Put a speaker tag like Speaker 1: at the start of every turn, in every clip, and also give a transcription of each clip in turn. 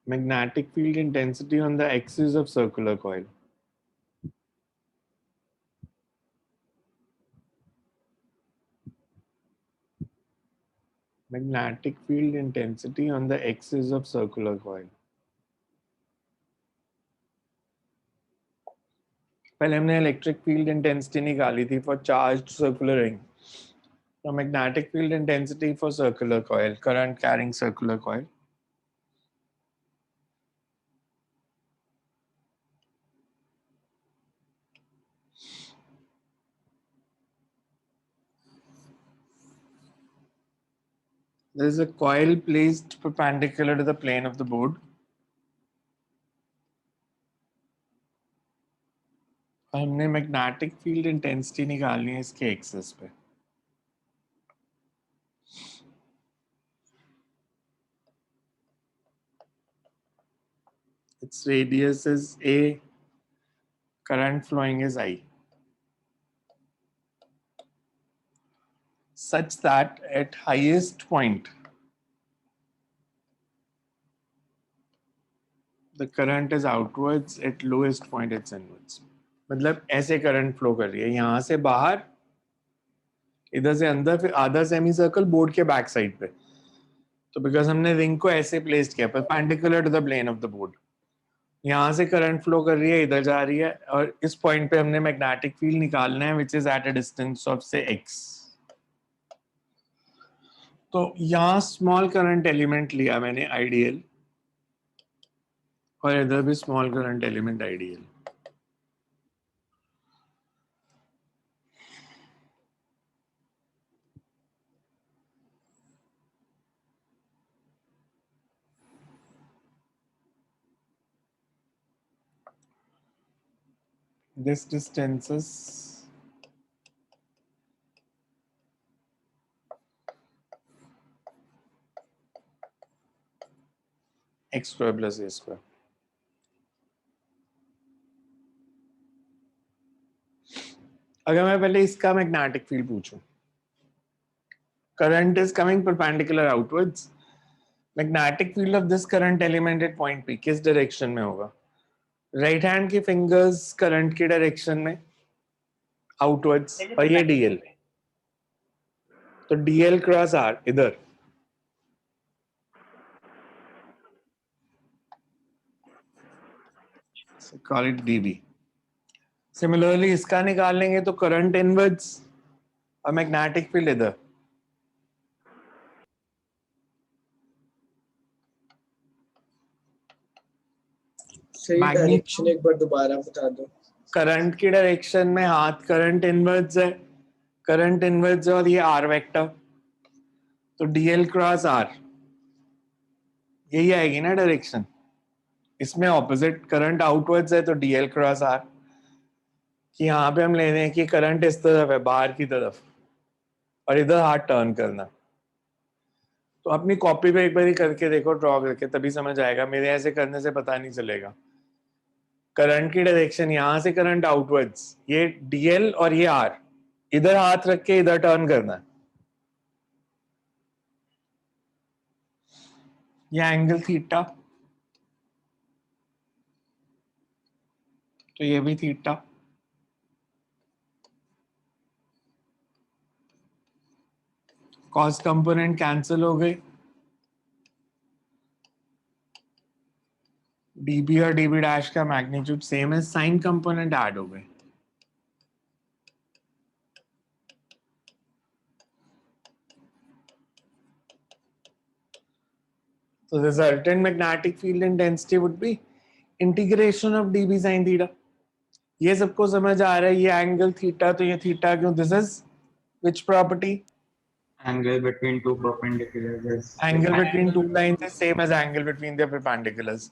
Speaker 1: Magnetic field intensity on the axis of circular coil. Magnetic field intensity on the axis of circular coil. पहले हमने electric field intensity निकाली थी for charged circular ring. So magnetic field intensity for circular coil, current carrying circular coil. There is a coil placed perpendicular to the plane of the board. हमने magnetic field intensity निकालनी है इसके axis पे. Its radius is A, current flowing is I. Such that at highest point, the current is outwards, at lowest point it's inwards. मतलब ऐसे current flow कर रही है, यहाँ से बाहर, इधर से अंदर, फिर आधा सेमी सर्कल बोर्ड के बैक साइड पे. तो बिकॉज हमने रिंग को ऐसे प्लेस्ड किया perpendicular to the plane of the board, यहाँ से करंट फ्लो कर रही है, इधर जा रही है, और इस पॉइंट पे हमने मैग्नेटिक फील्ड निकालना है which is at a distance of से x. तो यहाँ स्मॉल करंट एलिमेंट लिया मैंने आइडियल, और इधर भी small current element ideal. This distance is x square plus a square. अगर मैं पहले इसका मैग्नेटिक फील्ड पूछूं, current is coming perpendicular outwards, magnetic field of this current element at point P किस डायरेक्शन में होगा? राइट हैंड की fingers current की डायरेक्शन में आउटवर्ड्स, और ये डीएल, तो डीएल क्रॉस आर इधर, call it dB. सिमिलरली इसका निकाल लेंगे तो करंट इनवर्ड्स और मैग्नेटिक फील्ड इधर.
Speaker 2: सही डायरेक्शन एक बार दोबारा बता दो.
Speaker 1: करंट की डायरेक्शन में हाथ करंट इनवर्ड्स है, करंट इनवर्ड्स और ये आर वेक्टर, तो डीएल क्रॉस आर यही आएगी ना डायरेक्शन. इसमें ऑपोजिट करंट आउटवर्ड्स है तो डीएल क्रॉस आर, कि यहाँ पे हम ले रहे हैं कि करंट इस तरफ है बाहर की तरफ, और इधर हाथ टर्न करना. तो अपनी कॉपी पे एक बार ही करके देखो, ड्रॉ करके, तभी समझ आएगा. मेरे ऐसे करने से पता नहीं चलेगा. करंट की डायरेक्शन यहाँ से करंट आउटवर्ड्स, ये डीएल और ये आर, इधर हाथ रख के इधर टर्न करना है. ये एंगल थीटा, तो ये भी थीटा. कॉस कंपोनेंट कैंसिल हो गए, डीबी और डीबी डैश का मैग्नीट्यूड सेम है, साइन कंपोनेंट ऐड हो गए. So the resultant magnetic field intensity would be integration of dB sin theta. ये सबको समझ आ रहा है, ये एंगल थीटा, तो ये थीटा क्यों? This is which property?
Speaker 3: Angle between two perpendiculars.
Speaker 1: Angle between two lines is same as angle between their perpendiculars.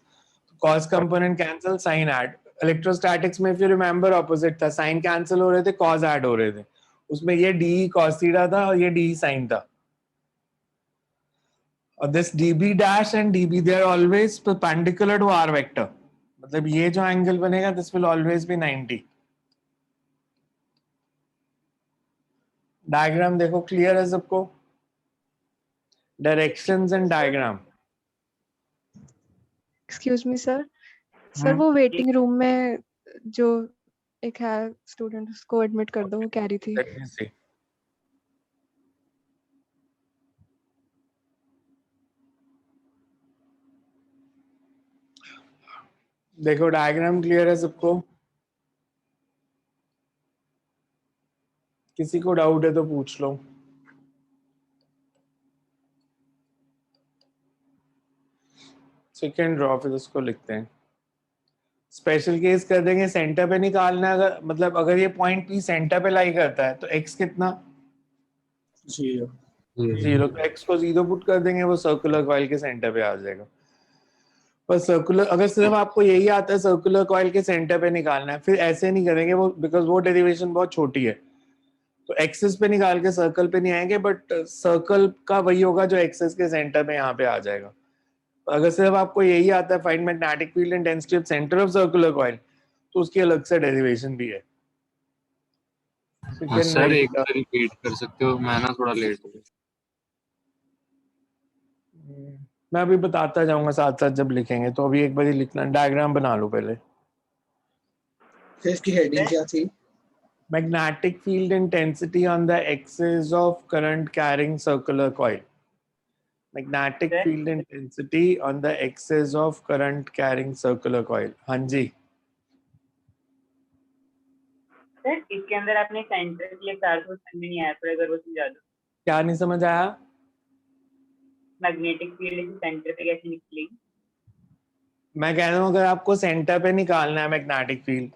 Speaker 1: Cos component cancel, sin add. Electrostatics में if you remember opposite था, sin cancel हो रहे थे, cos add हो रहे थे. उसमें ये d cos theta था और ये d sin था. और this dB dash and dB they are always perpendicular to r vector. मतलब ये जो एंगल बनेगा this will always be 90. Diagram देखो, क्लियर है सबको? Directions and diagram.
Speaker 4: Excuse me sir sir
Speaker 1: hmm,
Speaker 4: वो वेटिंग रूम में जो एक है स्टूडेंट उसको एडमिट कर दो, वो कह रही थी।
Speaker 1: let me see. देखो डायग्राम क्लियर है सबको? किसी को डाउट है तो पूछ लो। सेकेंड ड्रॉ, फिर उसको लिखते हैं। स्पेशल केस कर देंगे, सेंटर पे निकालना है। अगर मतलब अगर ये पॉइंट पी सेंटर पे लाई करता है तो एक्स कितना?
Speaker 2: 0.
Speaker 1: 0। तो एक्स को 0 पुट कर देंगे, वो सर्कुलर कॉइल के सेंटर पे आ जाएगा। पर सर्कुलर अगर सिर्फ आपको यही आता है सर्कुलर कॉइल के सेंटर पे निकालना है, फिर ऐसे नहीं करेंगे वो, बिकॉज वो डेरिवेशन बहुत छोटी है। तो एक्सिस पे निकाल के सर्कल पे नहीं आएंगे, बट सर्कल का वही होगा जो एक्सिस के सेंटर पे यहाँ पे आ जाएगा। अगर सिर्फ आपको यही आता है find magnetic field and density of centre of circular coil, तो उसकी अलग से डेरिवेशन भी है। So you can
Speaker 5: sir
Speaker 1: write
Speaker 5: एक
Speaker 1: it up.
Speaker 5: बार रिपीट कर सकते हो, मैं ना थोड़ा लेट हो गया।
Speaker 1: मैं अभी बताता जाऊंगा साथ साथ जब लिखेंगे, तो अभी एक बार ही लिखना, डायग्राम बना लो पहले।
Speaker 2: फिर इसकी हेडिंग क्या थी?
Speaker 1: Magnetic field intensity on the axis of current carrying circular coil. Magnetic field intensity on the axis of current carrying circular coil. हाँ जी।
Speaker 6: सर इसके अंदर आपने सेंटर के लिए 400 समझ नहीं आया, पर अगर वो समझा दो।
Speaker 1: क्या नहीं समझ आया?
Speaker 6: मैग्नेटिक फील्ड की सेंटर पे कैसे निकलेगी?
Speaker 1: मैं कह रहा हूँ अगर आपको सेंटर पे निकालना है मैग्नेटिक फील्ड,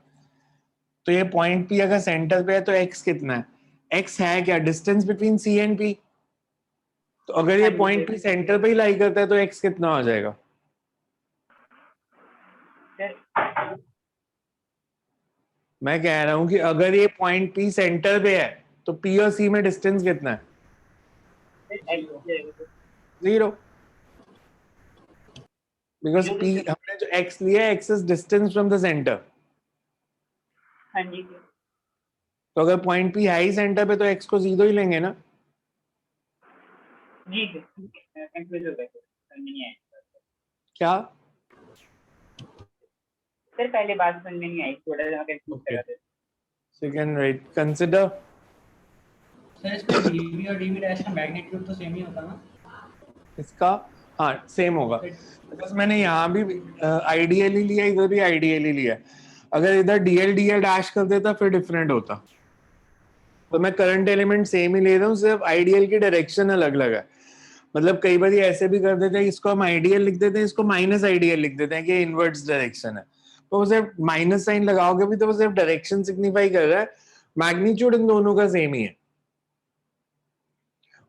Speaker 1: तो ये पॉइंट पी अगर सेंटर पे है तो एक्स कितना है? एक्स है क्या? Distance between C and P. तो अगर ये
Speaker 6: हाँ जी
Speaker 1: पॉइंट पी
Speaker 6: सर।
Speaker 1: सेंटर पे ही लाई करता है तो एक्स कितना हो जाएगा?
Speaker 6: सर
Speaker 1: मैं कह रहा हूं कि अगर ये पॉइंट पी सेंटर पे है तो पी और सी में डिस्टेंस कितना है?
Speaker 6: एक्स जाएगा सर।
Speaker 1: 0। बिकॉज पी हमने जो एक्स लिया है, x is distance from the centre.
Speaker 6: हाँ जी सर।
Speaker 1: तो अगर पॉइंट पी है ही सेंटर पे तो एक्स को 0 ही लेंगे ना।
Speaker 6: जी सर कंफ्यूज हो गया सर, समझ नहीं आया
Speaker 1: क्या?
Speaker 6: सर, पहले बात समझ में नहीं आई, थोड़ा सा कंफ्यूज
Speaker 1: Okay.
Speaker 6: करा दे।
Speaker 1: So you can write, consider
Speaker 7: sir इसमें डीवी और डीवी डैश का मैग्नीट्यूड तो सेम ही होता ना?
Speaker 1: इसका, हाँ सेम होगा। बिकॉज मैंने यहाँ भी आइडियली लिया, इधर भी आइडियली लिया। अगर इधर डीएल डीएल डैश कर देता फिर डिफरेंट होता। तो मैं करंट एलिमेंट सेम ही ले रहा हूँ, सिर्फ आइडियल की डायरेक्शन अलग अलग है। मतलब कई बार ऐसे भी कर देते हैं, इसको हम आइडियल लिख देते हैं, इसको माइनस आइडियल लिख देते हैं कि इनवर्ट्स डायरेक्शन है। तो वो सिर्फ माइनस साइन लगाओगे भी तो वो सिर्फ डायरेक्शन सिग्निफाई कर रहा है, मैग्नीट्यूड इन दोनों का सेम ही है।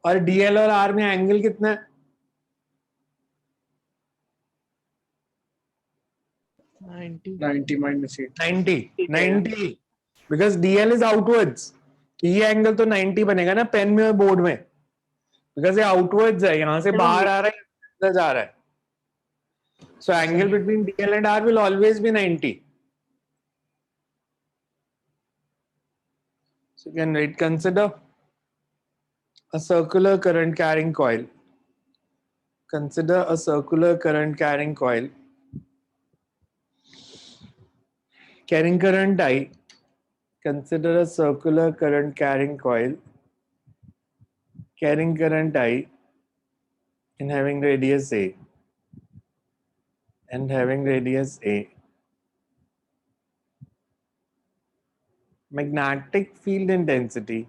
Speaker 1: और डीएल और आर में एंगल कितना है?
Speaker 2: 90 minus 8.
Speaker 1: 90 because DL is outwards. ये एंगल तो 90 बनेगा ना पेन में और बोर्ड में, बिकॉज ये आउटवर्ड्स है, यहाँ से बाहर आ रहा है, अंदर जा रहा है। So angle between DL and R will always be 90. So you can write, consider a circular current carrying coil. Consider a circular current carrying coil. Carrying current I. Consider a circular current carrying coil. Carrying current I and having radius A. And having radius A. Magnetic field intensity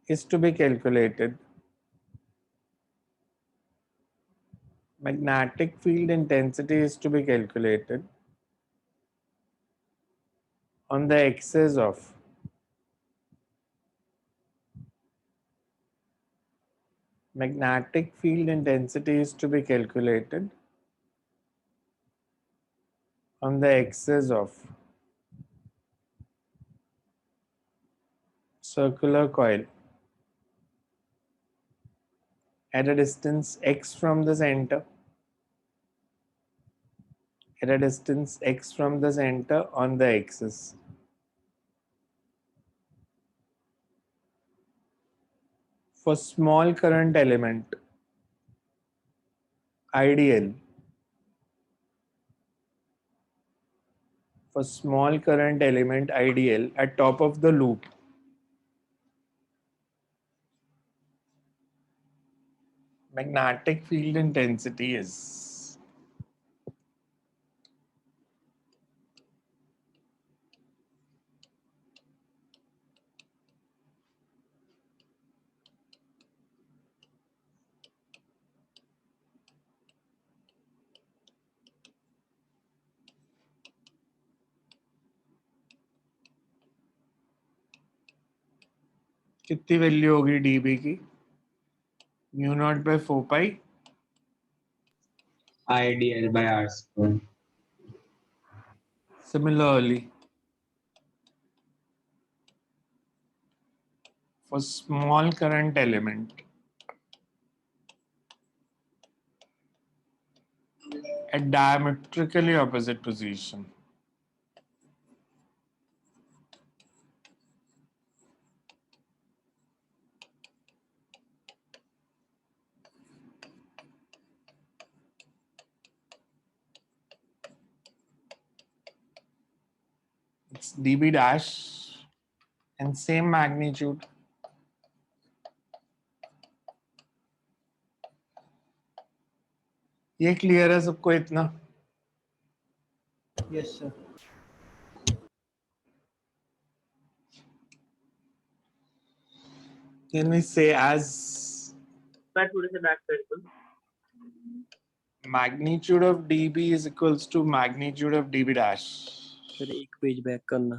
Speaker 1: is to be calculated. Magnetic field intensity is to be calculated on the axis of magnetic field intensity is to be calculated on the axis of circular coil at a distance x from the center, at a distance x from the center on the axis. For small current element, ideal for small current element ideal at top of the loop. Magnetic field intensity is कितनी value होगी dB की? Mu naught by 4 pi
Speaker 3: IDL by R square.
Speaker 1: Similarly, for small current element at diametrically opposite position, it's dB dash and same magnitude. ये clear है सबको इतना?
Speaker 7: Yes sir.
Speaker 1: Can we say as
Speaker 6: पर थोड़े से back कर दो.
Speaker 1: magnitude of dB is equals to magnitude of dB dash?
Speaker 8: फिर एक पेज बैक करना.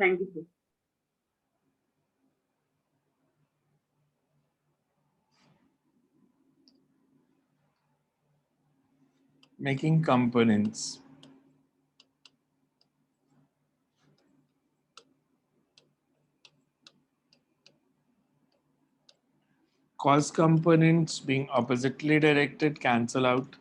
Speaker 6: Thank you sir.
Speaker 1: Making components. Cos components being oppositely directed cancel out.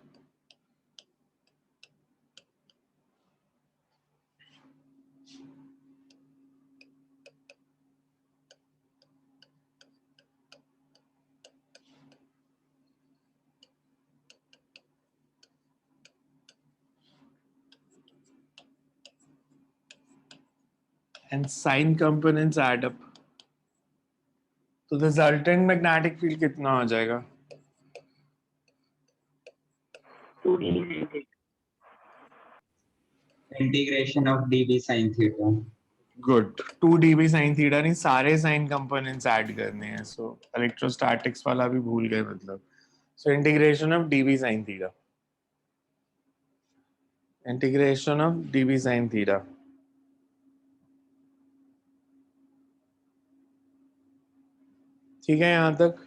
Speaker 1: And sine components add up. तो resultant magnetic field कितना हो जाएगा?
Speaker 6: 2 dB sin theta.
Speaker 3: Integration of dB sin theta.
Speaker 1: Good. 2 dB sin theta नहीं सारे sine components add करने हैं. So electrostatics वाला भी भूल गए मतलब. So integration of dB sin theta. Integration of dB sin theta. ठीक है यहाँ तक?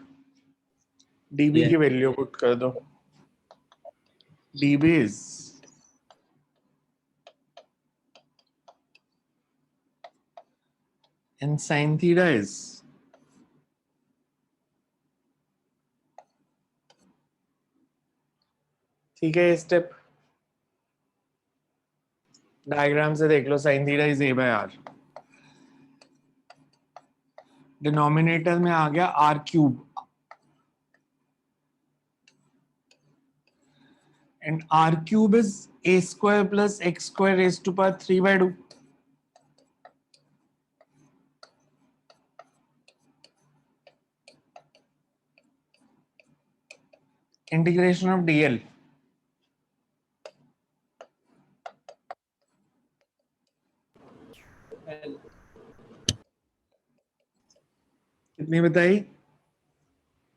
Speaker 1: dB
Speaker 3: Yeah.
Speaker 1: की वैल्यू पुट कर दो. dB is and sin theta is ठीक है. ये स्टेप डायग्राम से देख लो. sin theta is a by r. Denominator में आ गया r cube and r cube is a square plus x square raised to power 3 by 2. Integration of dl. कितनी बताई?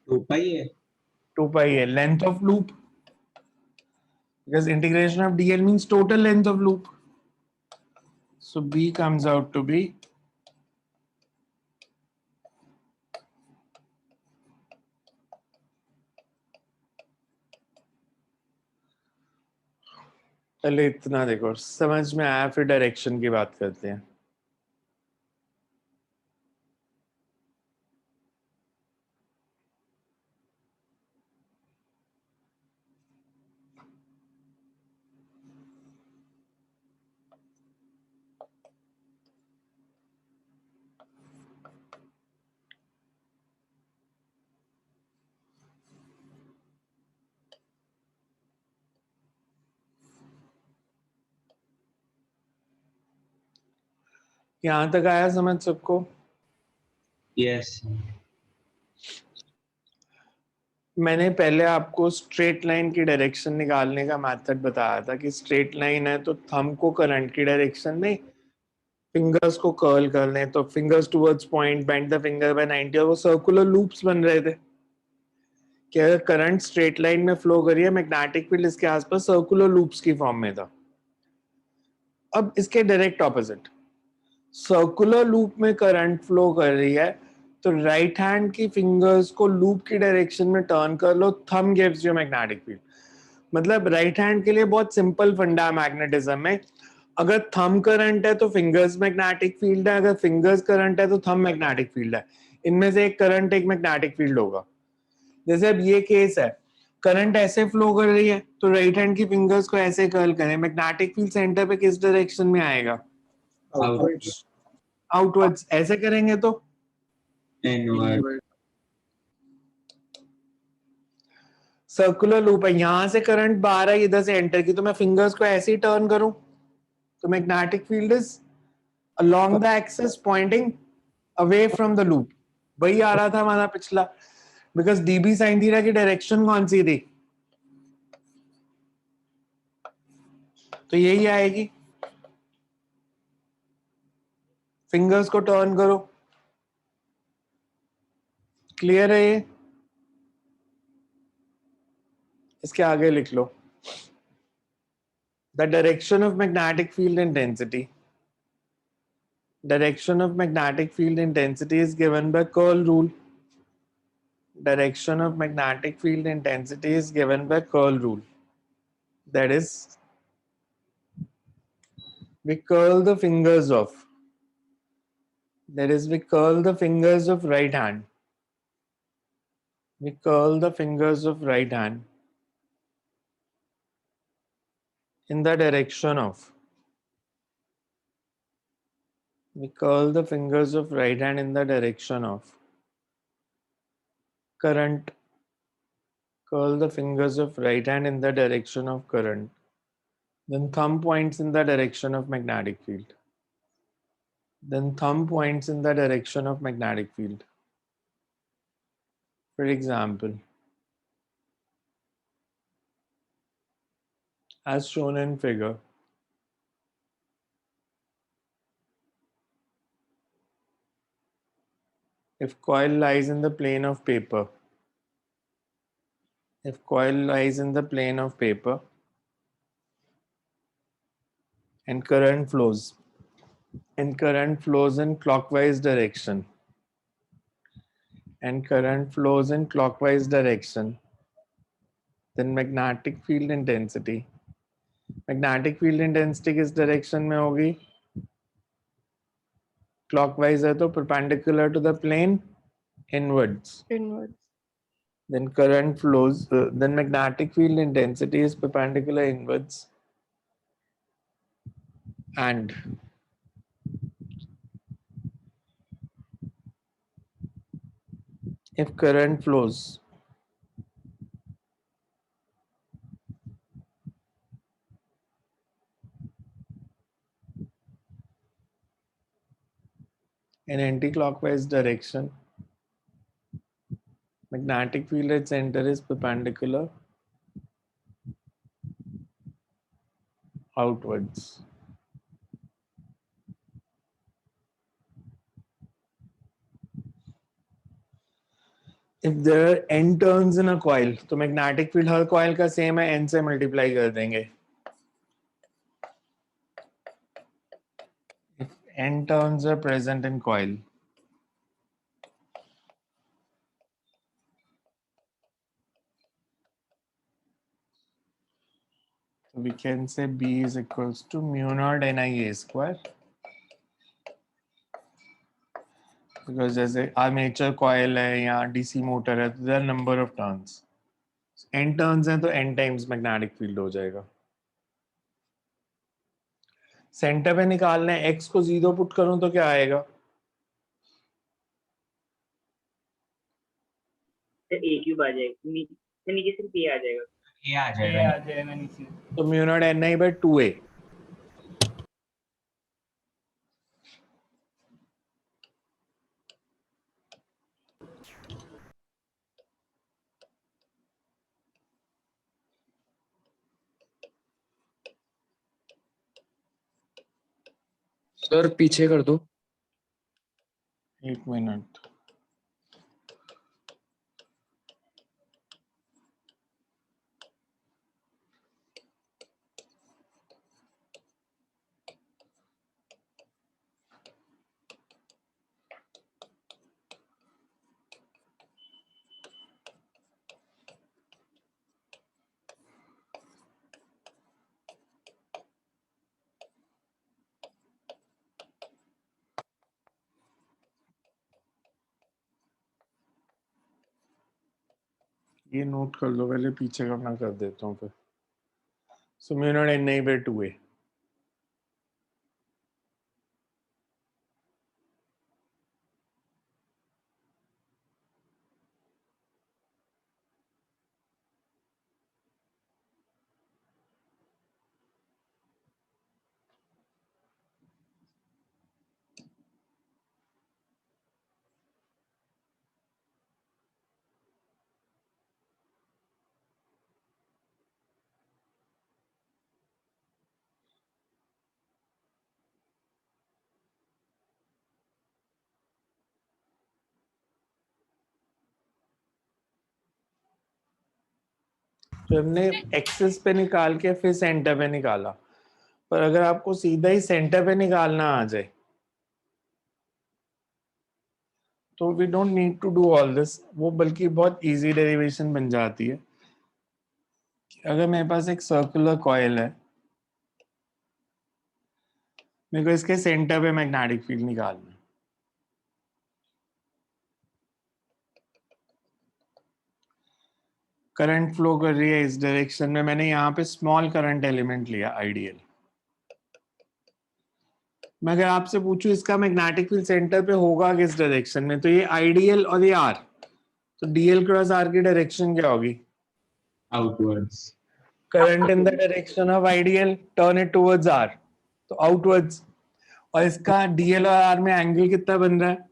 Speaker 3: 2 pi है.
Speaker 1: 2 pi है. Length of loop, because integration of dl means total length of loop. So b comes out to be पहले इतना देखो समझ में आया, फिर डायरेक्शन की बात करते हैं. यहाँ तक आया समझ सबको?
Speaker 3: Yes.
Speaker 1: मैंने पहले आपको स्ट्रेट लाइन की डायरेक्शन निकालने का मेथड बताया था कि स्ट्रेट लाइन है तो थंब को करंट की डायरेक्शन में, फिंगर्स को कर्ल कर लें तो fingers towards point, bend the finger by 90, और वो सर्कुलर लूप्स बन रहे थे कि अगर करंट स्ट्रेट लाइन में फ्लो करिए, मैग्नेटिक फील्ड इसके आसपास सर्कुलर लूप्स की फॉर्म में था। अब इसके डायरेक्ट ऑपोजिट, सर्कुलर लूप में करंट फ्लो कर रही है तो राइट हैंड की फिंगर्स को लूप की डायरेक्शन में टर्न कर लो, thumb gives you magnetic field. मतलब राइट हैंड के लिए बहुत सिंपल फंडा है मैग्नेटिज्म में, अगर थंब करंट है तो फिंगर्स मैग्नेटिक फील्ड है, अगर फिंगर्स करंट है तो थंब मैग्नेटिक फील्ड है। इनमें से एक करंट एक मैग्नेटिक फील्ड होगा। जैसे अब ये केस है, करंट ऐसे फ्लो कर रही है तो राइट हैंड की फिंगर्स को ऐसे कर्ल करें, मैग्नेटिक फील्ड सेंटर पे किस डायरेक्शन में आएगा?
Speaker 2: आउटवर्ड्स।
Speaker 1: आउटवर्ड्स। ऐसे करेंगे तो
Speaker 3: Inward.
Speaker 1: सर्कुलर लूप है, यहां से करंट बाहर है, इधर से एंटर की, तो मैं फिंगर्स को ऐसे ही टर्न करूं तो magnetic field is along the axis pointing away from the loop. वही आ रहा था हमारा पिछला, बिकॉज डीबी साइन थीटा की डायरेक्शन कौन सी थी? तो यही आएगी। फिंगर्स को टर्न करो, क्लियर है ये? इसके आगे लिख लो, the direction of magnetic field intensity, direction of magnetic field intensity is given by curl rule. Direction of magnetic field intensity is given by curl rule. That is, we curl the fingers of, that is, we curl the fingers of right hand. We curl the fingers of right hand in the direction of, we curl the fingers of right hand in the direction of current. Curl the fingers of right hand in the direction of current. Then thumb points in the direction of magnetic field. Then thumb points in the direction of magnetic field. For example, as shown in figure, if coil lies in the plane of paper, if coil lies in the plane of paper and current flows in clockwise direction, and current flows in clockwise direction, then magnetic field intensity किस direction में होगी? Clockwise है तो perpendicular to the plane, inwards.
Speaker 4: Inwards.
Speaker 1: Then current flows, then magnetic field intensity is perpendicular inwards, and if current flows in anti-clockwise direction, magnetic field at center is perpendicular outwards. If there are n turns in a coil, तो magnetic field हर coil का same है, n से multiply कर देंगे. If n turns are present in coil, we can say B is equals to mu naught NIA square. Because जैसे armature coil है या DC motor है तो their number of turns, n turns हैं तो n टाइम्स मैग्नेटिक फील्ड हो जाएगा. Centre पे निकालना है, x को 0 पुट करूं तो क्या आएगा?
Speaker 6: तो a क्यूब आ जाएगा, नीचे सिर्फ a आ जाएगा.
Speaker 3: ये आ
Speaker 7: ये
Speaker 3: जाएगा.
Speaker 7: आ जाएगा नीचे.
Speaker 1: तो mu not NI by 2a.
Speaker 5: Sir पीछे कर दो।
Speaker 1: एक मिनट। ये नोट कर लो, पहले पीछे का मैं कर देता हूँ फिर। So mu naught n I by 2a। तो हमने एक्सेस पे निकाल के फिर सेंटर पे निकाला, पर अगर आपको सीधा ही सेंटर पे निकालना आ जाए तो we don't need to do all this. वो बल्कि बहुत इजी डेरिवेशन बन जाती है। अगर मेरे पास एक सर्कुलर कॉइल है, मेरे को इसके सेंटर पे मैग्नेटिक फील्ड निकालना है। करंट फ्लो कर रही है इस डायरेक्शन में, मैंने यहाँ पे स्मॉल करंट एलिमेंट लिया आइडियल। मैं अगर आपसे पूछूं इसका मैग्नेटिक फील्ड सेंटर पे होगा किस डायरेक्शन में, तो ये आइडियल और ये आर, तो डीएल क्रॉस आर की डायरेक्शन क्या होगी?
Speaker 3: Outwards.
Speaker 1: Current in the direction of I d l, turn it towards r, तो आउटवर्ड्स। और इसका डीएल और आर में एंगल कितना बन रहा है?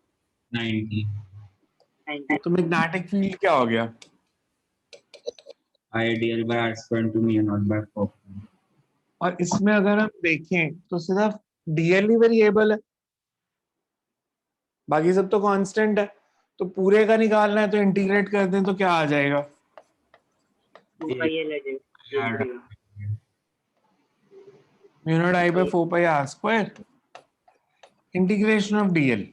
Speaker 3: 90.
Speaker 1: तो मैग्नेटिक फील्ड क्या हो गया?
Speaker 3: Ideal by r square into mu naught by 4.
Speaker 1: और इसमें अगर हम देखें तो सिर्फ डीएल ही वेरिएबल है, बाकी सब तो कांस्टेंट है। तो पूरे का निकालना है तो इंटीग्रेट कर दें तो क्या आ जाएगा?
Speaker 6: 2πl है
Speaker 1: mu naught I by 4 pi r square integration of d l,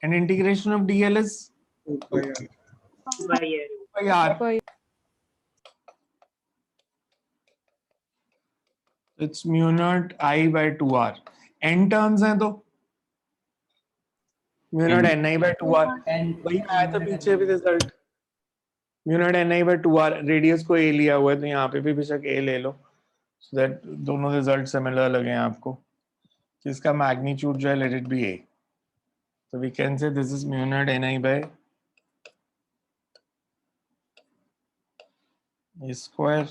Speaker 1: and integration of d l is
Speaker 2: 2πr.
Speaker 6: 2πl
Speaker 1: pi r. It's mu naught I by 2r। N terms हैं तो mu naught n I by 2r। वही आया था पीछे भी result, mu naught n I by 2r। Radius को a लिया हुआ है तो यहाँ पे भी बेशक ए ले लो, सो दैट दोनों रिजल्ट सिमिलर लगे आपको। इसका मैग्नीट्यूड जो है let it be A, so we can say this is mu naught ni by a square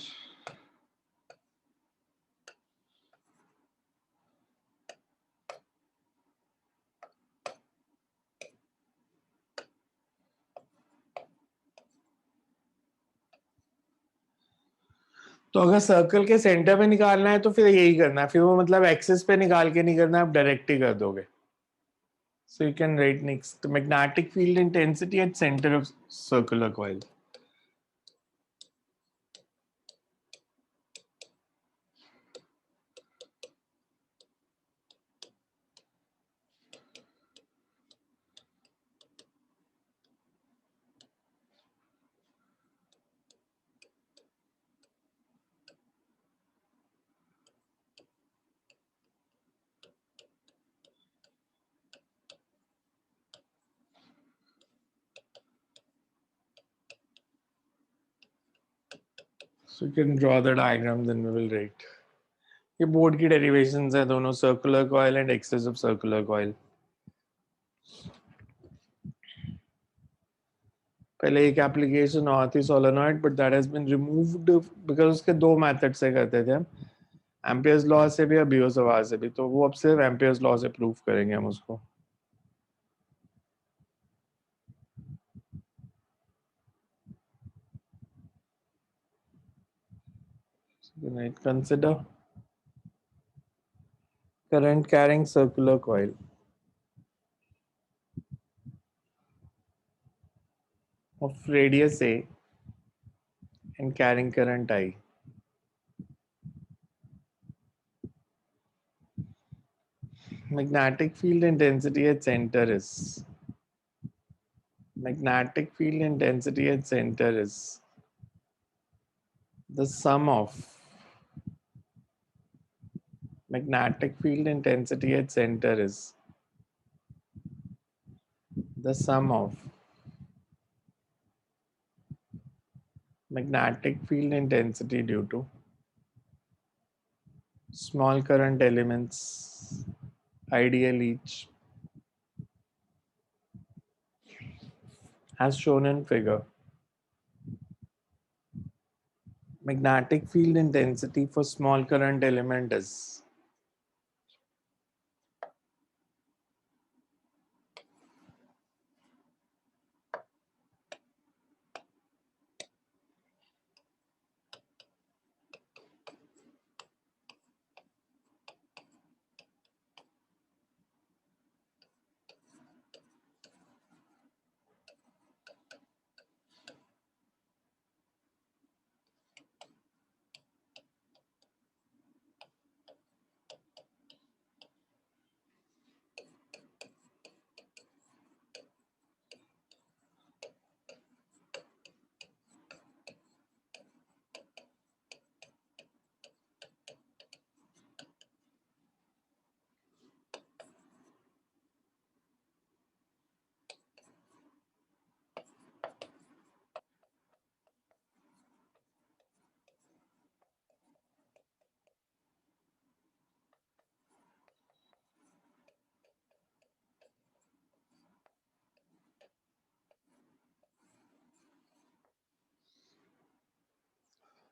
Speaker 1: तो अगर सर्कल के सेंटर पे निकालना है तो फिर यही करना है, फिर वो मतलब एक्सिस पे निकाल के नहीं करना, आप डायरेक्ट ही कर दोगे। So you can write next magnetic field intensity at centre of circular coil. So you can draw the diagram, then we will write. ये बोर्ड की डेरिवेशंस है दोनों, circular coil and axis of circular coil. पहले एक application और थी solenoid, but that has been removed because उसके दो मेथड से करते थे हम, एम्पियर्स लॉ से भी और बियोसवार से भी, तो वो अब सिर्फ एम्पियर्स लॉ से प्रूव करेंगे हम उसको। Consider current carrying circular coil of radius a and carrying current I. Magnetic field intensity at center is magnetic field intensity at center is the sum of magnetic field intensity at center is the sum of magnetic field intensity due to small current elements ideal each as shown in figure. Magnetic field intensity for small current element is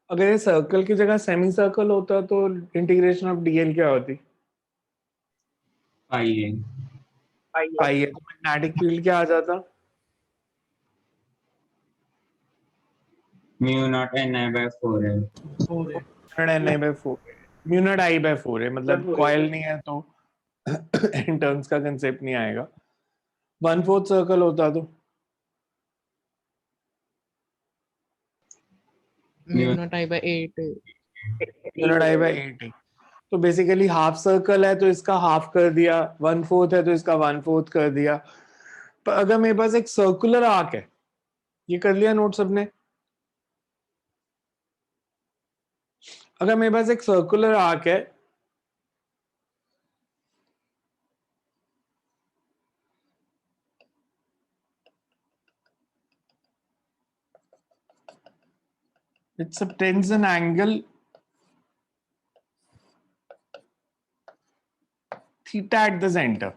Speaker 1: अगर ये circle की जगह semi circle होता तो integration of DL क्या होती?
Speaker 3: Pi A.
Speaker 1: पाई है तो मैग्नेटिक फील्ड क्या आ जाता?
Speaker 3: Mu naught Ni by 4 है.
Speaker 1: म्यू नॉट आई बाय 4 है मतलब कॉइल नहीं है तो इन टर्म्स का कंसेप्ट नहीं आएगा. 1/4 सर्कल होता तो
Speaker 3: Mu
Speaker 9: Not I by 8.
Speaker 1: Mu naught I by 8 तो बेसिकली हाफ सर्कल है तो इसका हाफ कर दिया, 1/4 है तो इसका 1/4 कर दिया. पर अगर मेरे पास एक सर्कुलर आर्क है, ये कर लिया नोट सबने? अगर मेरे पास एक सर्कुलर आर्क है it subtends an angle theta at the center.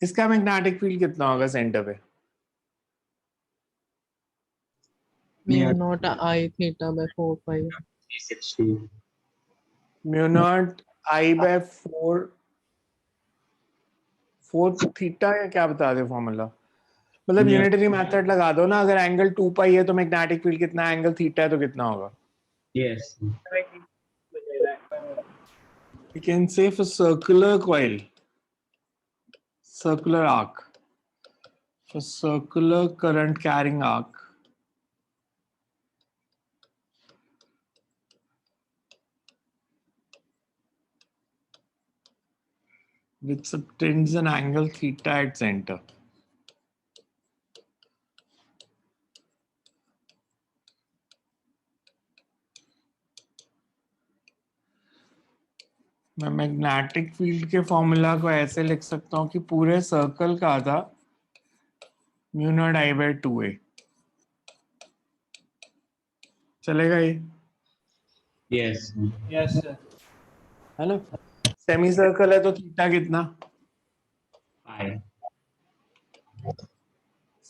Speaker 1: इसका मैग्नेटिक फील्ड कितना होगा सेंटर पे?
Speaker 9: Mu not I theta by 4 pi.
Speaker 3: 360.
Speaker 1: Mu naught I by 4 theta या क्या बता दे फॉर्मूला? मतलब यूनिटरी मेथड लगा दो ना. अगर एंगल 2 पाई है तो मैग्नेटिक फील्ड कितना, एंगल थीटा है तो कितना होगा?
Speaker 3: Yes.
Speaker 1: We can say for circular coil, circular arc, for circular current carrying arc, which subtends an angle theta at center. मैं मैग्नेटिक फील्ड के फॉर्मूला को ऐसे लिख सकता हूँ कि पूरे सर्कल का था mu naught I by 2a. चलेगा ये?
Speaker 3: Yes.
Speaker 7: Yes sir.
Speaker 1: है ना? सेमी सर्कल है तो थीटा कितना?
Speaker 3: Pi.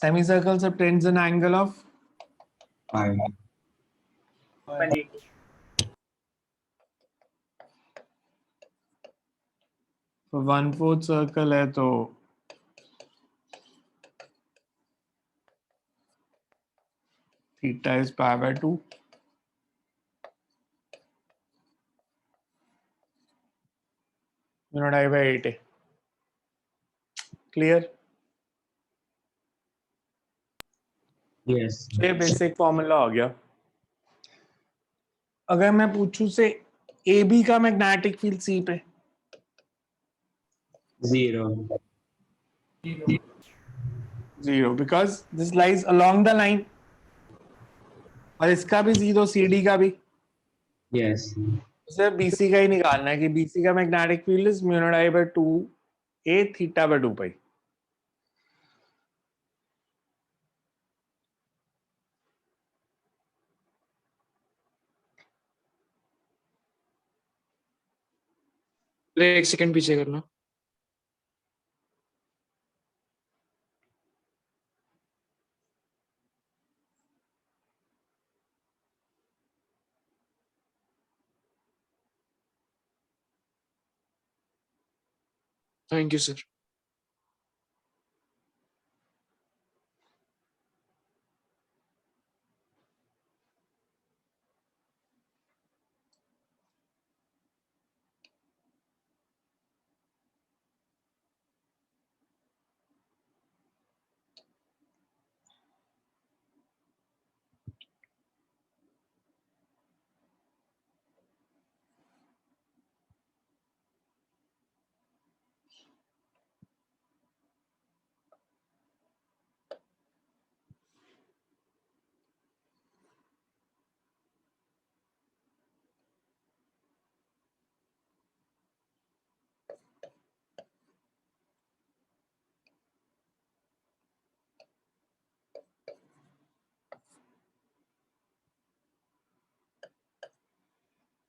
Speaker 1: Semi circle subtends an angle of
Speaker 3: Pi.
Speaker 6: 180.
Speaker 1: तो 1/4 सर्कल है तो theta is pi by 2. Mu naught I by 8a. Clear?
Speaker 3: Yes.
Speaker 1: ये बेसिक फॉर्मूला हो गया. अगर मैं पूछूं से ए बी का मैग्नेटिक फील्ड सी पे,
Speaker 3: 0.
Speaker 1: 0 because this lies along the line. और इसका भी 0, सी डी का भी.
Speaker 3: Yes.
Speaker 1: सिर्फ बीसी का ही निकालना है कि बीसी का magnetic field is mu naught I by 2a theta by 2 pi.
Speaker 2: एक सेकंड पीछे करना. Thank you sir.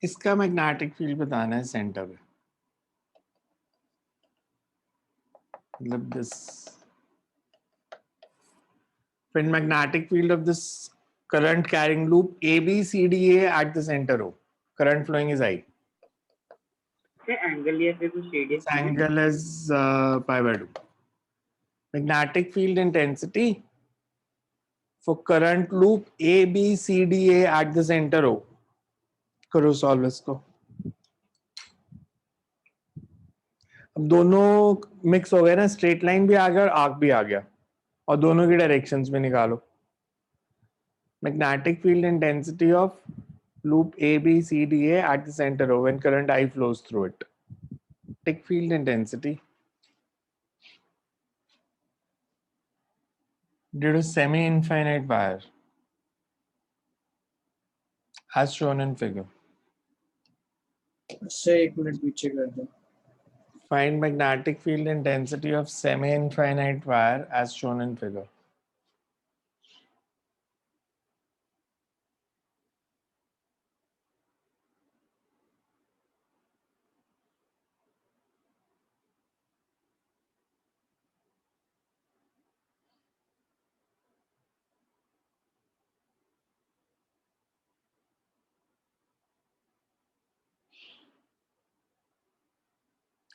Speaker 1: इसका मैग्नेटिक फील्ड बताना है सेंटर पे. मतलब this when magnetic field of this current carrying loop ABCDA at the center O, current flowing is I.
Speaker 6: से angle या फिर कुछ
Speaker 1: This
Speaker 6: radius
Speaker 1: angle is pi by 2. Magnetic field intensity for current loop ABCDA at the center O. करो solve इसको. अब दोनों mix हो गए ना, स्ट्रेट लाइन भी आ गया और आर्क भी आ गया, और दोनों की डायरेक्शंस में निकालो. Magnetic field intensity of loop ABCDA at the center O when current I flows through it. Magnetic field intensity due to semi-infinite wire as shown in figure.
Speaker 2: से एक मिनट पीछे कर दो.
Speaker 1: Find magnetic field intensity of semi-infinite wire as shown in figure.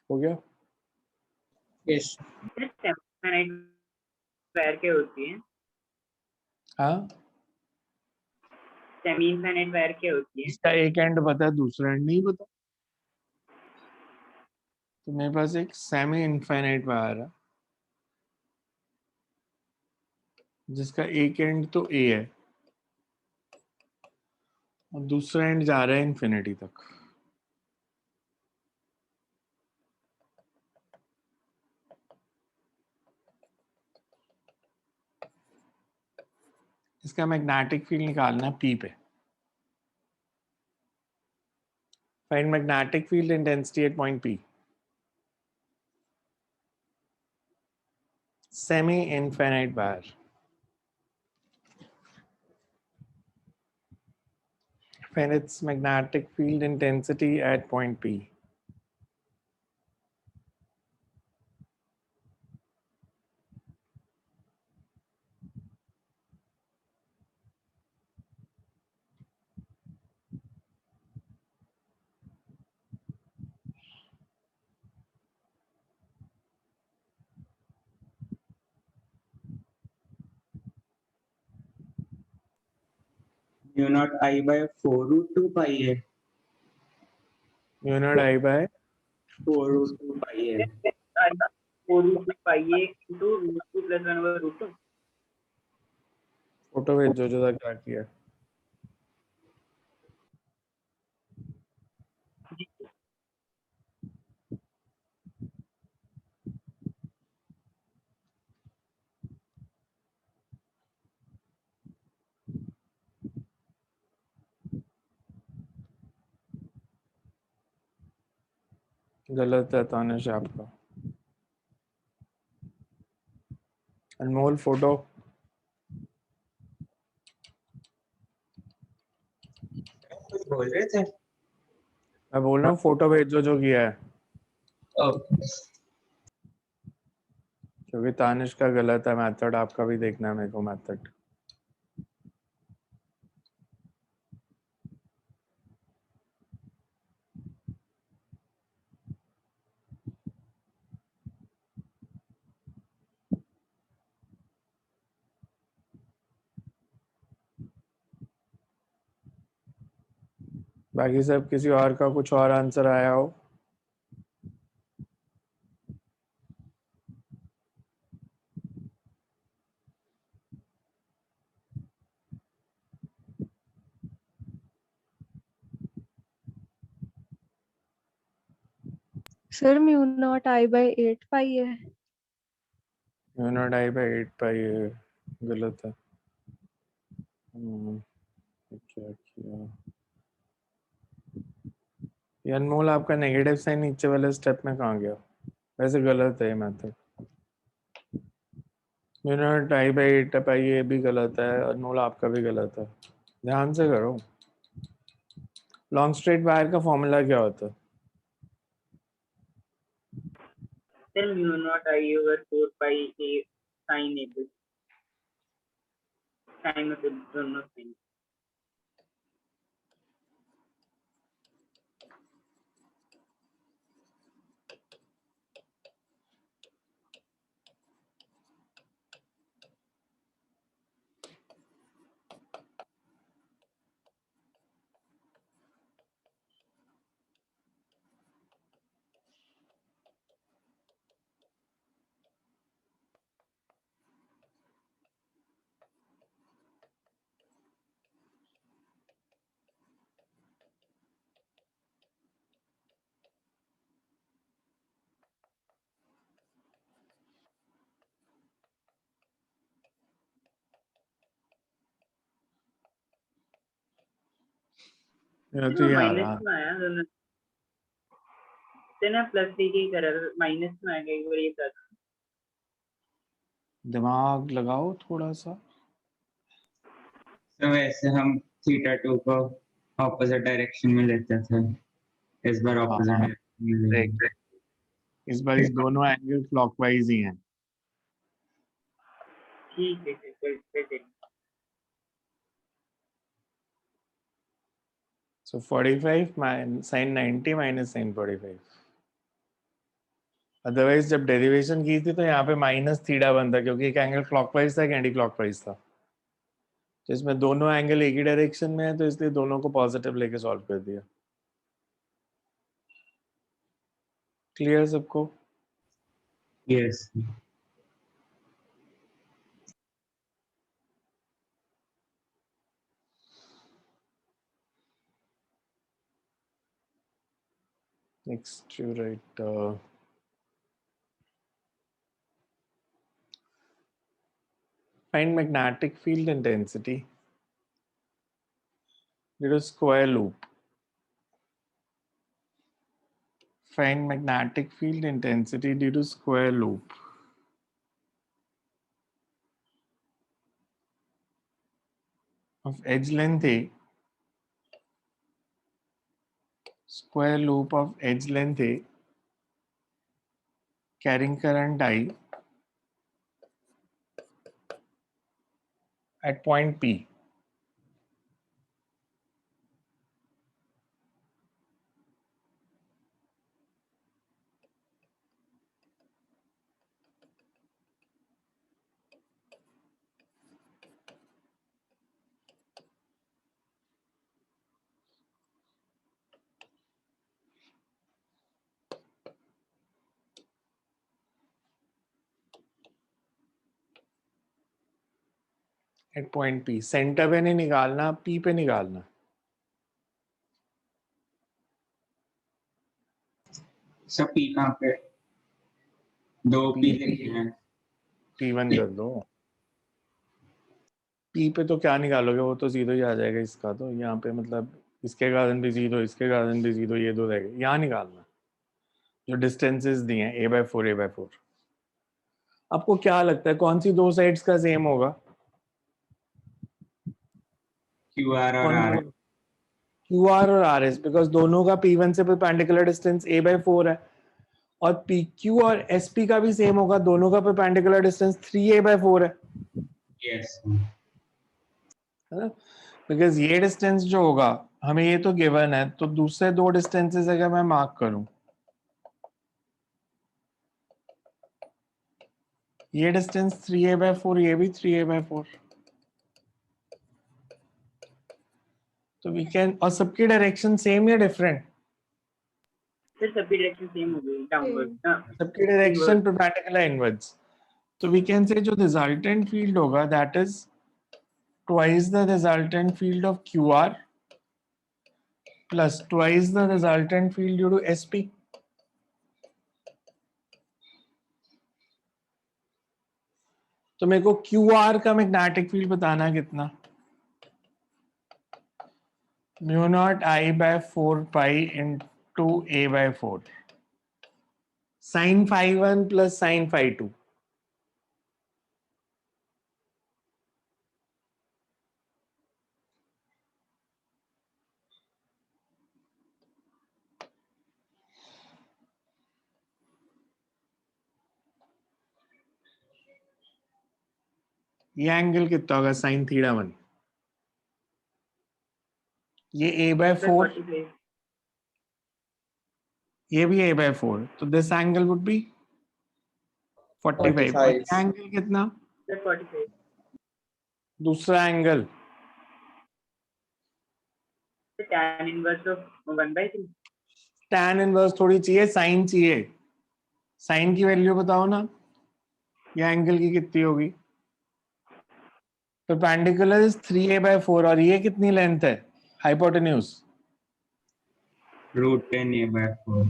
Speaker 1: हो गया?
Speaker 2: Yes.
Speaker 6: Semi wire क्या होती है?
Speaker 1: हाँ,
Speaker 6: सेमी इनफाइनाइट वायर क्या होती है?
Speaker 1: इसका एक एंड पता है, दूसरा एंड नहीं पता. तो मेरे पास एक सेमी इनफाइनाइट वायर है जिसका एक एंड तो ए है और दूसरा एंड जा रहा है इन्फिनिटी तक. इसका मैग्नेटिक फील्ड निकालना है पी पे. Find magnetic field intensity at point P. Semi infinite wire. Find its magnetic field intensity at point P.
Speaker 3: Mu naught I by 4 root 2 pi a.
Speaker 1: Mu naught I by
Speaker 3: 4 root 2 pi है.
Speaker 6: 4 root 2 pi a into root 2 plus 1 over root 2.
Speaker 1: Photo भेजो जो था क्या किया. गलत है तानिश आपका. अनमोल photo.
Speaker 3: कुछ बोल रहे थे?
Speaker 1: मैं बोल रहा हूँ फोटो भेजो जो किया है, क्योंकि तानिश का गलत है मेथड. आपका भी देखना है मेरे को मेथड. बाकी सब किसी और का कुछ और आंसर आया हो.
Speaker 4: Sir mu naught I by 8 पाई है.
Speaker 1: म्यू नॉट आई बाय 8 पाई गलत है. क्या किया ये अनमोल. आपका नेगेटिव साइन नीचे वाले स्टेप में कहाँ गया? वैसे गलत है ये method. Mu naught I by 8 पाई ये भी गलत है. अनमोल आपका भी गलत है. ध्यान से करो. लॉन्ग स्ट्रेट वायर का फॉर्मूला क्या होता है?
Speaker 6: Then mu naught I over 4 pi a sin a bit. Sin मतलब दोनों sin.
Speaker 1: ये तो ये आ
Speaker 6: माइनस
Speaker 1: रहा.
Speaker 6: में आया दोनों. तेना प्लस थ्री की तरह माइनस में आएगा एक बार ये प्लस.
Speaker 1: दिमाग लगाओ थोड़ा सा.
Speaker 3: तो वैसे हम थीटा 2 को ऑपोजिट डायरेक्शन में लेते थे. इस बार ऑपोजिट
Speaker 1: हाँ,
Speaker 3: डायरेक्शन में लेंगे.
Speaker 1: इस बार इस दोनों एंगल क्लॉकवाइज ही हैं.
Speaker 6: ठीक है फिर.
Speaker 1: So 45 sin 90 minus sin 45. Otherwise जब डेरिवेशन की थी तो यहाँ पे माइनस थीटा बनता, क्योंकि एक एंगल क्लॉकवाइज था, एक एंटी क्लॉकवाइज था. तो इसमें दोनों एंगल एक ही डायरेक्शन में है, तो इसलिए दोनों को पॉजिटिव लेके सॉल्व कर दिया. क्लियर सबको?
Speaker 3: Yes.
Speaker 1: Next you write find magnetic field intensity due to square loop. Find magnetic field intensity due to square loop of edge length A, square loop of edge length A carrying current I at point P. At point P. Centre पे नहीं निकालना, P पे निकालना।
Speaker 3: सब P कहाँ पे? दो P लिखे हैं।
Speaker 1: P1 कर दो। पी पे तो क्या निकालोगे, वो तो जीरो ही आ जाएगा इसका। तो यहाँ पे मतलब इसके कारण भी जीरो, इसके कारण भी जीरो, ये दो रहेगा। यहाँ निकालना जो डिस्टेंसेस दिए हैं a/4 a/4। आपको क्या लगता है कौन सी दो साइड्स का सेम होगा?
Speaker 3: क्यू आर और आर एस।
Speaker 1: क्यू आर और आर एस, बिकॉज दोनों का P1 से परपेंडिकुलर डिस्टेंस a/4 है, और पी क्यू और एस पी का भी सेम होगा, दोनों का परपेंडिकुलर डिस्टेंस 3a/4 है।
Speaker 3: यस।
Speaker 1: बिकॉज ये डिस्टेंस जो होगा हमें ये तो गिवन है, तो दूसरे दो डिस्टेंसेस अगर मैं मार्क करूं, ये डिस्टेंस 3a/4, ये भी 3a/4, तो वी कैन, और सबकी डायरेक्शन सेम या डिफरेंट?
Speaker 6: फिर सबकी डायरेक्शन सेम हो गई, डाउनवर्ड।
Speaker 1: सबकी डायरेक्शन परपेंडिकुलर इनवर्ड्स। तो वी कैन से जो रिजल्टेंट फील्ड होगा that is twice the resultant field of Q R plus twice the resultant field due to S P. तो मेरे को क्यू आर का मैग्नेटिक फील्ड बताना है कितना? μ0I/4 pi into a/4 sin phi1 plus sin phi2। ये angle कितना होगा? sin θ1। ये a/4, ये भी a/4, तो दिस एंगल वुड बी 45। और ये एंगल कितना?
Speaker 6: 45।
Speaker 1: दूसरा angle
Speaker 6: tan inverse of 1/3।
Speaker 1: tan inverse थोड़ी चाहिए, साइन चाहिए। साइन की वैल्यू बताओ ना, ये एंगल की कितनी होगी? परपेंडिकुलर इज 3a/4, और ये कितनी लेंथ है हाइपोटेन्यूज?
Speaker 3: √10 a/4।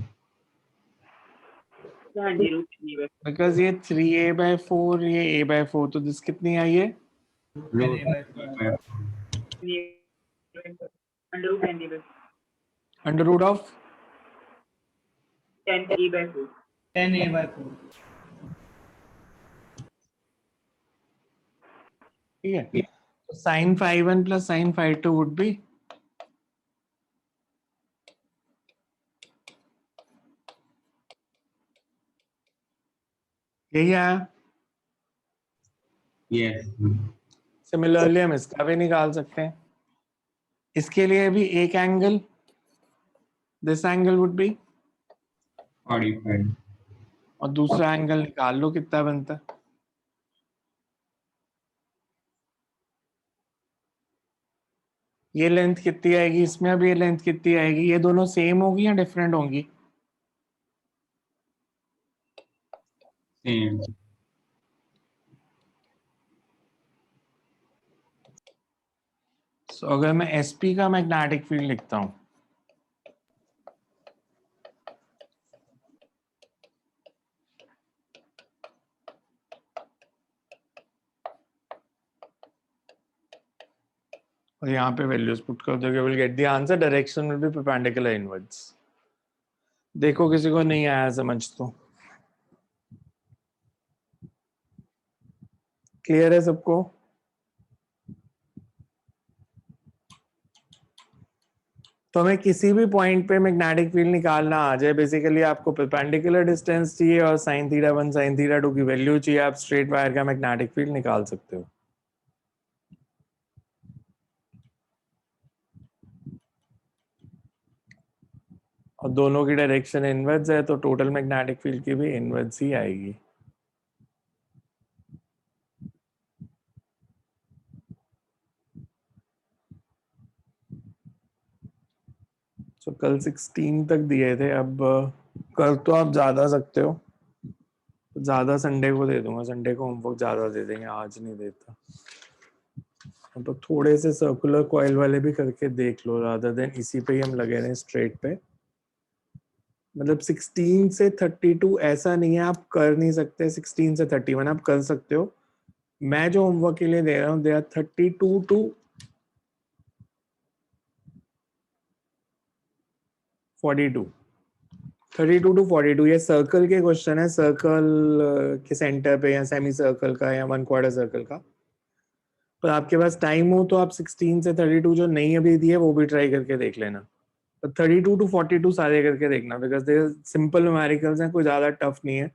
Speaker 6: हाँ जी, √10
Speaker 1: बिकॉज ये 3a/4, ये a/4, तो दिस कितनी आई है?
Speaker 3: √10
Speaker 1: under root of
Speaker 6: 10a/4।
Speaker 7: 10a/4।
Speaker 1: ठीक है। तो sin phi1 plus sin phi2 would be यही आया।
Speaker 3: यस।
Speaker 1: सिमिलरली हम इसका भी निकाल सकते हैं। इसके लिए भी एक angle, this angle would be,
Speaker 3: 45।
Speaker 1: और दूसरा एंगल निकाल लो कितना बनता है। ये लेंथ कितनी आएगी इसमें, अब ये लेंथ कितनी आएगी? ये दोनों सेम होगी या डिफरेंट होंगी?
Speaker 3: सेम।
Speaker 1: So, अगर मैं SP का मैग्नेटिक फील्ड लिखता हूं, और यहाँ पे वैल्यूज पुट कर दोगे, will get the answer. Direction will be perpendicular inwards. देखो किसी को नहीं आया समझ तो? क्लियर है सबको? तो हमें किसी भी पॉइंट पे मैग्नेटिक फील्ड निकालना आ जाए, बेसिकली आपको परपेंडिकुलर डिस्टेंस चाहिए और sin θ1 sin θ2 की वैल्यू चाहिए, आप स्ट्रेट वायर का मैग्नेटिक फील्ड निकाल सकते हो। और दोनों की डायरेक्शन इनवर्ड्स है, तो टोटल मैग्नेटिक फील्ड की भी इनवर्ड्स ही आएगी। तो कल 16 तक दिए थे, अब कल तो आप ज्यादा सकते हो, ज्यादा संडे को दे दूंगा, संडे को होमवर्क ज्यादा दे देंगे, आज नहीं देता। तो थोड़े से सर्कुलर कॉइल वाले भी करके देख लो, रादर देन इसी पे ही हम लगे रहे स्ट्रेट पे। मतलब 16 से 32 ऐसा नहीं है आप कर नहीं सकते, 16 से 31 आप कर सकते हो। मैं जो होमवर्क के लिए दे रहा हूँ, दे आर 32 टू 42, 32 टू 42। ये सर्कल के क्वेश्चन है, सर्कल के सेंटर पे या सेमी सर्कल का या 1/4 सर्कल का। पर आपके पास टाइम हो तो आप 16 से 32 जो नहीं अभी दिए वो भी ट्राई करके देख लेना। पर 32 टू 42 सारे करके देखना, बिकॉज दे सिंपल न्यूमेरिकल्स हैं, कोई ज्यादा टफ नहीं है।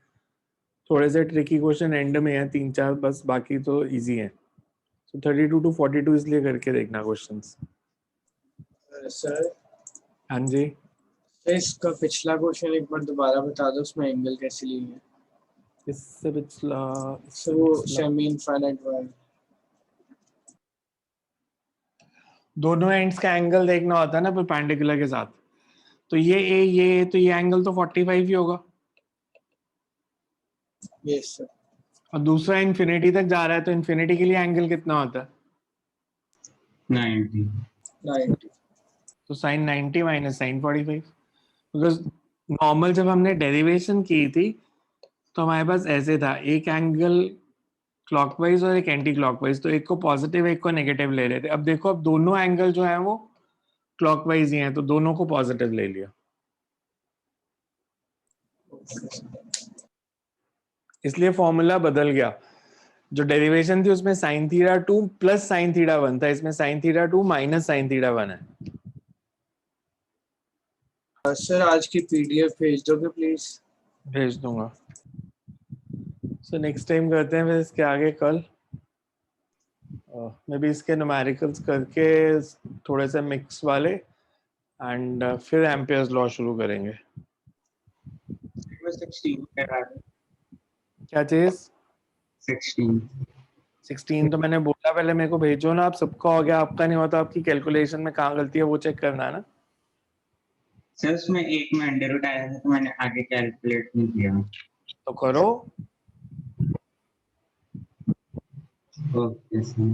Speaker 1: थोड़े से ट्रिकी क्वेश्चन एंड में है 3-4 बस, बाकी तो इजी है। तो 32 टू 42 इसलिए करके देखना क्वेश्चंस।
Speaker 2: सर
Speaker 1: हाँ जी,
Speaker 2: इसका पिछला क्वेश्चन एक बार दोबारा बता दो, उसमें एंगल कैसे ली है?
Speaker 1: इससे पिछला
Speaker 2: वो सेमी इनफाइनाइट वाला।
Speaker 1: दोनों एंड्स का एंगल देखना होता है ना परपेंडिकुलर के साथ। तो ये तो ये एंगल तो 45 ही होगा,
Speaker 2: यस सर।
Speaker 1: और दूसरा इन्फिनिटी तक जा रहा है, तो इन्फिनिटी के लिए एंगल कितना होता है?
Speaker 3: 90।
Speaker 2: 90।
Speaker 1: तो sine 90 minus sine 45। Because normal जब हमने डेरिवेशन की थी तो हमारे पास ऐसे था, एक एंगल क्लॉकवाइज और एक एंटी क्लॉकवाइज, तो एक को पॉजिटिव एक को नेगेटिव ले रहे थे। अब देखो, अब दोनों एंगल जो है वो क्लॉकवाइज ही हैं, तो दोनों को पॉजिटिव ले लिया, इसलिए फॉर्मूला बदल गया। जो डेरिवेशन थी उसमें sine theta 2 plus sine theta 1 था, इसमें sine theta 2 minus sine theta 1 है।
Speaker 2: सर आज की पीडीएफ भेज दोगे प्लीज?
Speaker 1: भेज दूंगा। सो नेक्स्ट टाइम करते हैं फिर इसके आगे कल। मे बी इसके न्यूमेरिकल्स करके थोड़े से मिक्स वाले, एंड फिर एम्पियर्स लॉ शुरू करेंगे।
Speaker 3: 16 करा दो।
Speaker 1: क्या चीज?
Speaker 3: 16।
Speaker 1: 16 तो मैंने बोला, पहले मेरे को भेजो ना। आप सबका हो गया, आपका नहीं हुआ तो आपकी कैलकुलेशन में कहाँ गलती है वो चेक करना है ना।
Speaker 3: सर उसमें एक में अंडर रूट आया था तो मैंने आगे कैलकुलेट नहीं किया।
Speaker 1: तो करो।
Speaker 3: Okay sir.